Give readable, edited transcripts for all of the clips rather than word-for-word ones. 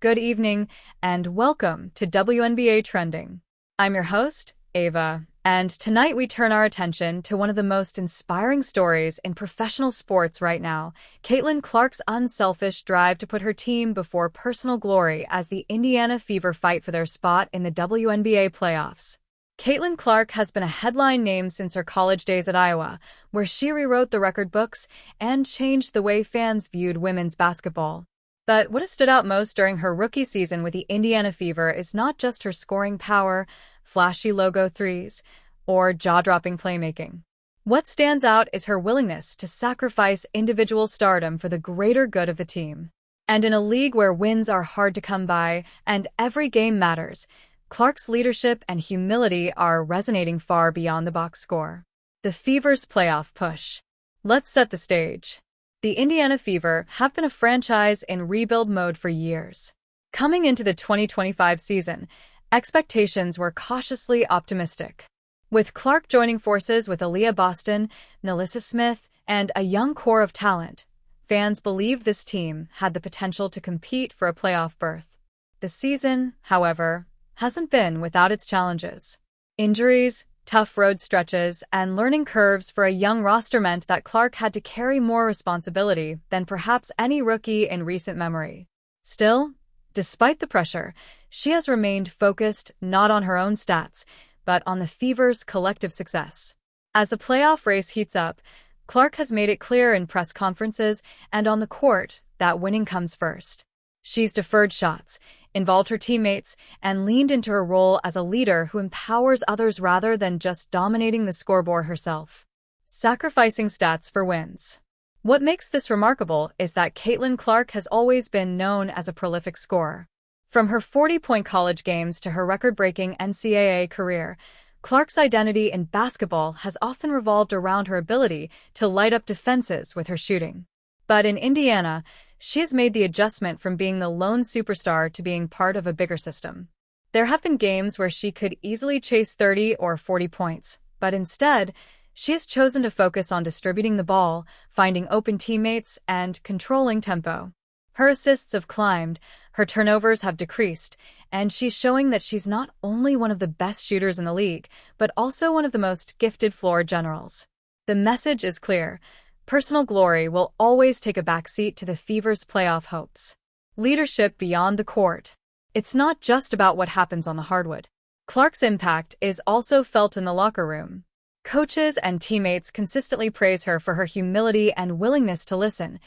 good evening, and welcome to WNBA Trending. I'm your host, Ava, and tonight we turn our attention to one of the most inspiring stories in professional sports right now, Caitlin Clark's unselfish drive to put her team before personal glory as the Indiana Fever fight for their spot in the WNBA playoffs. Caitlin Clark has been a headline name since her college days at Iowa, where she rewrote the record books and changed the way fans viewed women's basketball. But what has stood out most during her rookie season with the Indiana Fever is not just her scoring power, flashy logo threes, or jaw-dropping playmaking. What stands out is her willingness to sacrifice individual stardom for the greater good of the team. And in a league where wins are hard to come by and every game matters, Clark's leadership and humility are resonating far beyond the box score. The Fever's playoff push. Let's set the stage. The Indiana Fever have been a franchise in rebuild mode for years. Coming into the 2025 season, expectations were cautiously optimistic. With Clark joining forces with Aliyah Boston, Nalissa Smith, and a young core of talent, fans believed this team had the potential to compete for a playoff berth. The season, however, hasn't been without its challenges. Injuries, tough road stretches, and learning curves for a young roster meant that Clark had to carry more responsibility than perhaps any rookie in recent memory. Still, despite the pressure, she has remained focused not on her own stats, but on the Fever's collective success. As the playoff race heats up, Clark has made it clear in press conferences and on the court that winning comes first. She's deferred shots, involved her teammates, and leaned into her role as a leader who empowers others rather than just dominating the scoreboard herself. Sacrificing stats for wins. What makes this remarkable is that Caitlin Clark has always been known as a prolific scorer. From her 40-point college games to her record-breaking NCAA career, Clark's identity in basketball has often revolved around her ability to light up defenses with her shooting. But in Indiana, she has made the adjustment from being the lone superstar to being part of a bigger system. There have been games where she could easily chase 30 or 40 points, but instead, she has chosen to focus on distributing the ball, finding open teammates, and controlling tempo. Her assists have climbed, her turnovers have decreased, and she's showing that she's not only one of the best shooters in the league, but also one of the most gifted floor generals. The message is clear. Personal glory will always take a backseat to the Fever's playoff hopes. Leadership beyond the court. It's not just about what happens on the hardwood. Clark's impact is also felt in the locker room. Coaches and teammates consistently praise her for her humility and willingness to listen,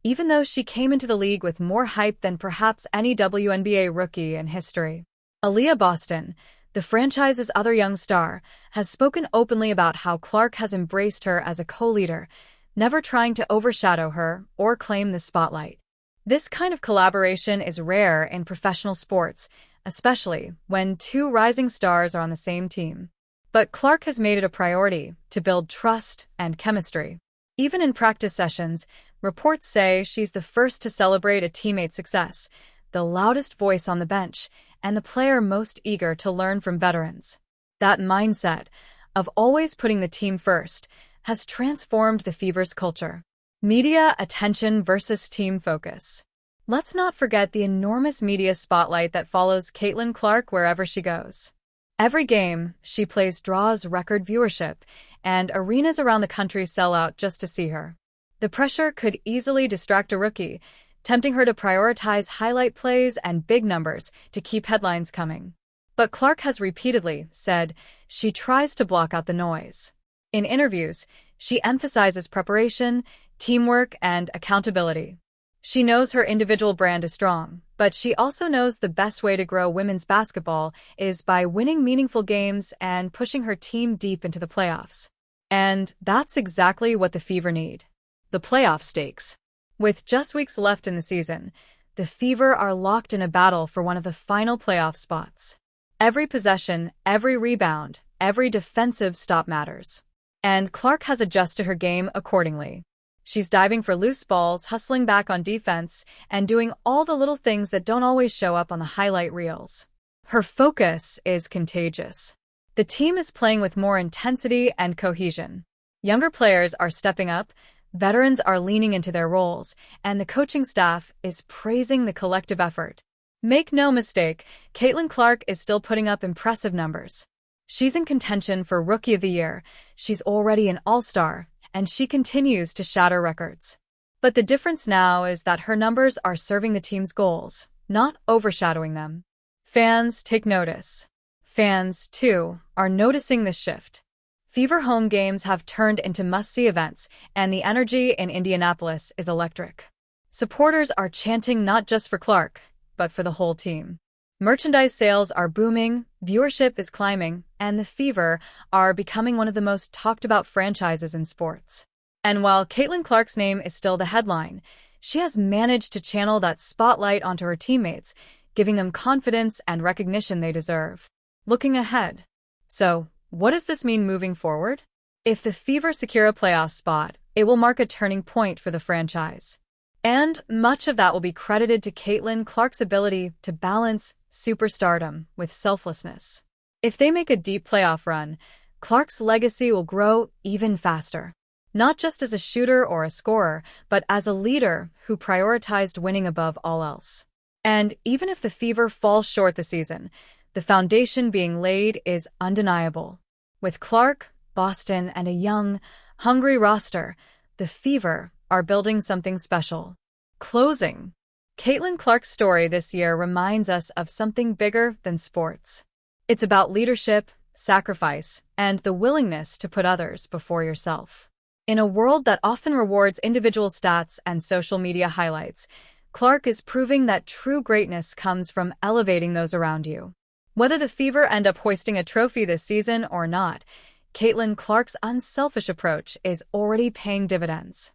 even though she came into the league with more hype than perhaps any WNBA rookie in history. Aliyah Boston, the franchise's other young star, has spoken openly about how Clark has embraced her as a co-leader, never trying to overshadow her or claim the spotlight. This kind of collaboration is rare in professional sports, especially when two rising stars are on the same team. But Clark has made it a priority to build trust and chemistry. Even in practice sessions, reports say she's the first to celebrate a teammate's success, the loudest voice on the bench, and the player most eager to learn from veterans. That mindset of always putting the team first has transformed the Fever's culture. Media attention versus team focus. Let's not forget the enormous media spotlight that follows Caitlin Clark wherever she goes. Every game she plays draws record viewership, and arenas around the country sell out just to see her. The pressure could easily distract a rookie, tempting her to prioritize highlight plays and big numbers to keep headlines coming. But Clark has repeatedly said she tries to block out the noise. In interviews, she emphasizes preparation, teamwork, and accountability. She knows her individual brand is strong, but she also knows the best way to grow women's basketball is by winning meaningful games and pushing her team deep into the playoffs. And that's exactly what the Fever need. The playoff stakes. With just weeks left in the season, the Fever are locked in a battle for one of the final playoff spots. Every possession, every rebound, every defensive stop matters. And Clark has adjusted her game accordingly. She's diving for loose balls, hustling back on defense, and doing all the little things that don't always show up on the highlight reels. Her focus is contagious. The team is playing with more intensity and cohesion. Younger players are stepping up, veterans are leaning into their roles, and the coaching staff is praising the collective effort. Make no mistake, Caitlin Clark is still putting up impressive numbers. She's in contention for Rookie of the Year, she's already an all-star, and she continues to shatter records. But the difference now is that her numbers are serving the team's goals, not overshadowing them. Fans take notice. Fans, too, are noticing this shift. Fever home games have turned into must-see events, and the energy in Indianapolis is electric. Supporters are chanting not just for Clark, but for the whole team. Merchandise sales are booming, viewership is climbing, and the Fever are becoming one of the most talked-about franchises in sports. And while Caitlin Clark's name is still the headline, she has managed to channel that spotlight onto her teammates, giving them confidence and recognition they deserve. Looking ahead. So, what does this mean moving forward? If the Fever secure a playoff spot, it will mark a turning point for the franchise. And much of that will be credited to Caitlin Clark's ability to balance superstardom with selflessness. If they make a deep playoff run, Clark's legacy will grow even faster. Not just as a shooter or a scorer, but as a leader who prioritized winning above all else. And even if the Fever falls short this season, the foundation being laid is undeniable. With Clark, Boston, and a young, hungry roster, the Fever are building something special. Closing. Caitlin Clark's story this year reminds us of something bigger than sports. It's about leadership, sacrifice, and the willingness to put others before yourself. In a world that often rewards individual stats and social media highlights, Clark is proving that true greatness comes from elevating those around you. Whether the Fever end up hoisting a trophy this season or not, Caitlin Clark's unselfish approach is already paying dividends.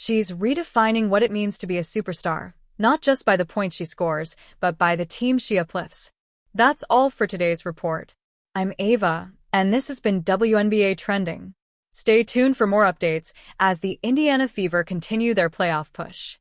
She's redefining what it means to be a superstar, not just by the points she scores, but by the team she uplifts. That's all for today's report. I'm Ava, and this has been WNBA Trending. Stay tuned for more updates as the Indiana Fever continue their playoff push.